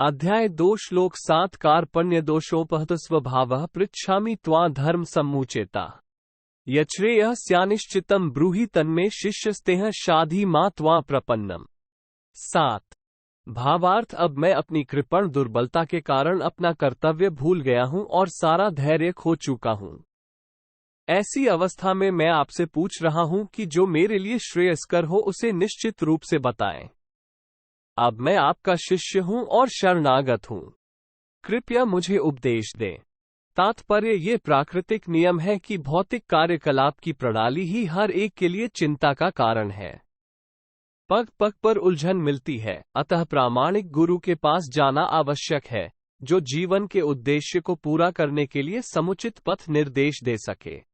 अध्याय 2 श्लोक 7 कार्पण्य दोषोपहत स्वभावः पृच्छामि त्वा धर्म सम्मुचेता यच्छ्रेयः स्यानिश्चितं ब्रूहि तन्मे शिष्यस्तेह शाधि मा त्वा प्रपन्नम। 7 भावार्थ अब मैं अपनी कृपण दुर्बलता के कारण अपना कर्तव्य भूल गया हूं और सारा धैर्य खो चुका हूं। ऐसी अवस्था में मैं आपसे पूछ रहा हूं कि जो मेरे लिए श्रेयस्कर हो उसे निश्चित रूप से बताएं। अब मैं आपका शिष्य हूं और शरणागत हूं, कृपया मुझे उपदेश दें। तात्पर्य ये प्राकृतिक नियम है कि भौतिक कार्यकलाप की प्रणाली ही हर एक के लिए चिंता का कारण है। पग पग पर उलझन मिलती है, अतः प्रामाणिक गुरु के पास जाना आवश्यक है, जो जीवन के उद्देश्य को पूरा करने के लिए समुचित पथ निर्देश दे सके।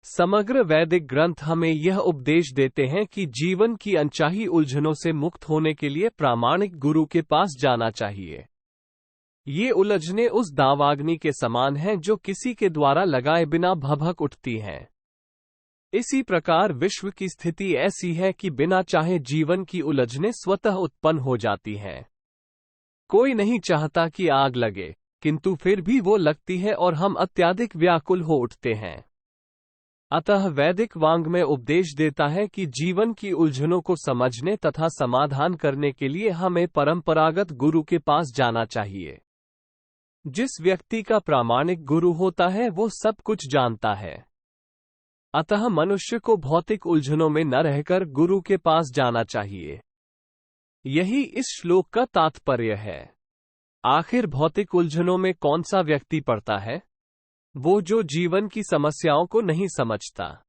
समग्र वैदिक ग्रंथ हमें यह उपदेश देते हैं कि जीवन की अनचाही उलझनों से मुक्त होने के लिए प्रामाणिक गुरु के पास जाना चाहिए। ये उलझनें उस दावाग्नि के समान हैं जो किसी के द्वारा लगाए बिना भभक उठती हैं। इसी प्रकार विश्व की स्थिति ऐसी है कि बिना चाहे जीवन की उलझनें स्वतः उत्पन्न हो जाती हैं। कोई नहीं चाहता कि आग लगे, किंतु फिर भी वो लगती है और हम अत्यधिक व्याकुल हो उठते हैं। अतः वैदिक वांग में उपदेश देता है कि जीवन की उलझनों को समझने तथा समाधान करने के लिए हमें परंपरागत गुरु के पास जाना चाहिए। जिस व्यक्ति का प्रामाणिक गुरु होता है वो सब कुछ जानता है। अतः मनुष्य को भौतिक उलझनों में न रहकर गुरु के पास जाना चाहिए। यही इस श्लोक का तात्पर्य है। आखिर भौतिक उलझनों में कौन सा व्यक्ति पड़ता है? वो जो जीवन की समस्याओं को नहीं समझता।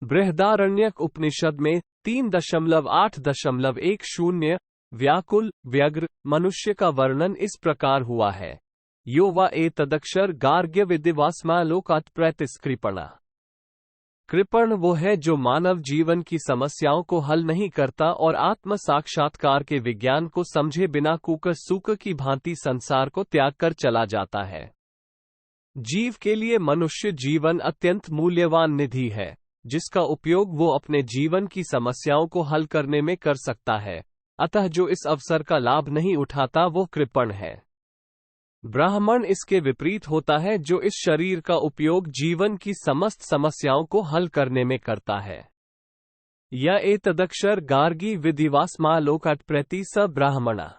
बृहदारण्यक उपनिषद में 3.8.10 व्याकुल व्यग्र मनुष्य का वर्णन इस प्रकार हुआ है। यो वा एतदक्षर गार्ग्य विदिवास्मालोकात् प्रैतिस्कृपणा। कृपण वो है जो मानव जीवन की समस्याओं को हल नहीं करता और आत्म साक्षात्कार के विज्ञान को समझे बिना कुकर सूक की भांति संसार को त्याग कर चला जाता है। जीव के लिए मनुष्य जीवन अत्यंत मूल्यवान निधि है, जिसका उपयोग वो अपने जीवन की समस्याओं को हल करने में कर सकता है। अतः जो इस अवसर का लाभ नहीं उठाता वो कृपण है। ब्राह्मण इसके विपरीत होता है, जो इस शरीर का उपयोग जीवन की समस्त समस्याओं को हल करने में करता है। यह एतदक्षर गार्गी विधिवास्मालोकात् प्रति स ब्राह्मणा।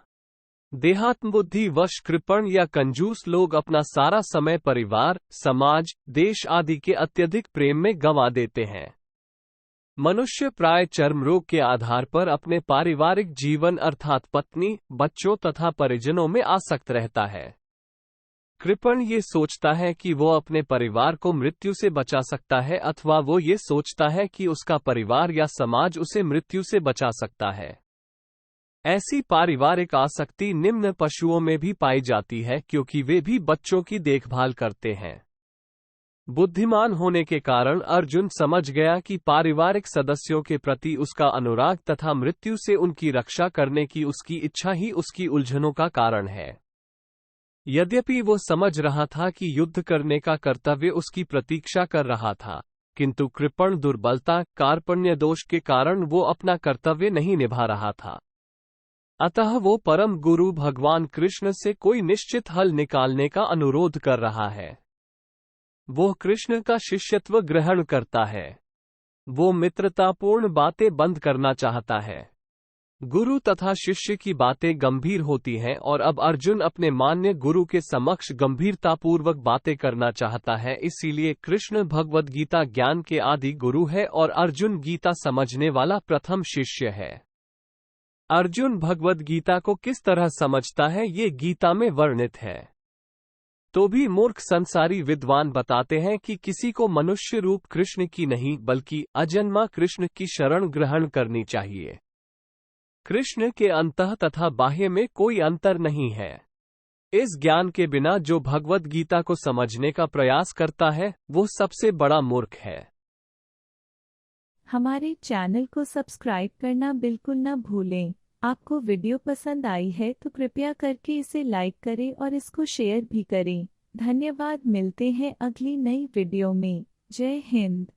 देहात्म बुद्धि वश कृपण या कंजूस लोग अपना सारा समय परिवार, समाज, देश आदि के अत्यधिक प्रेम में गंवा देते हैं। मनुष्य प्राय चर्म रोग के आधार पर अपने पारिवारिक जीवन अर्थात पत्नी, बच्चों तथा परिजनों में आसक्त रहता है। कृपण ये सोचता है कि वो अपने परिवार को मृत्यु से बचा सकता है, अथवा वो ये सोचता है कि उसका परिवार या समाज उसे मृत्यु से बचा सकता है। ऐसी पारिवारिक आसक्ति निम्न पशुओं में भी पाई जाती है, क्योंकि वे भी बच्चों की देखभाल करते हैं। बुद्धिमान होने के कारण अर्जुन समझ गया कि पारिवारिक सदस्यों के प्रति उसका अनुराग तथा मृत्यु से उनकी रक्षा करने की उसकी इच्छा ही उसकी उलझनों का कारण है। यद्यपि वो समझ रहा था कि युद्ध करने का कर्तव्य उसकी प्रतीक्षा कर रहा था, किंतु कृपण दुर्बलता, कार्पण्य दोष के कारण वो अपना कर्तव्य नहीं निभा रहा था। अतः वो परम गुरु भगवान कृष्ण से कोई निश्चित हल निकालने का अनुरोध कर रहा है। वो कृष्ण का शिष्यत्व ग्रहण करता है। वो मित्रतापूर्ण बातें बंद करना चाहता है। गुरु तथा शिष्य की बातें गंभीर होती हैं और अब अर्जुन अपने मान्य गुरु के समक्ष गंभीरतापूर्वक बातें करना चाहता है। इसीलिए कृष्ण भगवद गीता ज्ञान के आदि गुरु है और अर्जुन गीता समझने वाला प्रथम शिष्य है। अर्जुन भगवद गीता को किस तरह समझता है ये गीता में वर्णित है। तो भी मूर्ख संसारी विद्वान बताते हैं कि किसी को मनुष्य रूप कृष्ण की नहीं बल्कि अजन्मा कृष्ण की शरण ग्रहण करनी चाहिए। कृष्ण के अंतः तथा बाह्य में कोई अंतर नहीं है। इस ज्ञान के बिना जो भगवद गीता को समझने का प्रयास करता है वो सबसे बड़ा मूर्ख है। हमारे चैनल को सब्सक्राइब करना बिल्कुल न भूलें। आपको वीडियो पसंद आई है तो कृपया करके इसे लाइक करें और इसको शेयर भी करें। धन्यवाद। मिलते हैं अगली नई वीडियो में। जय हिंद।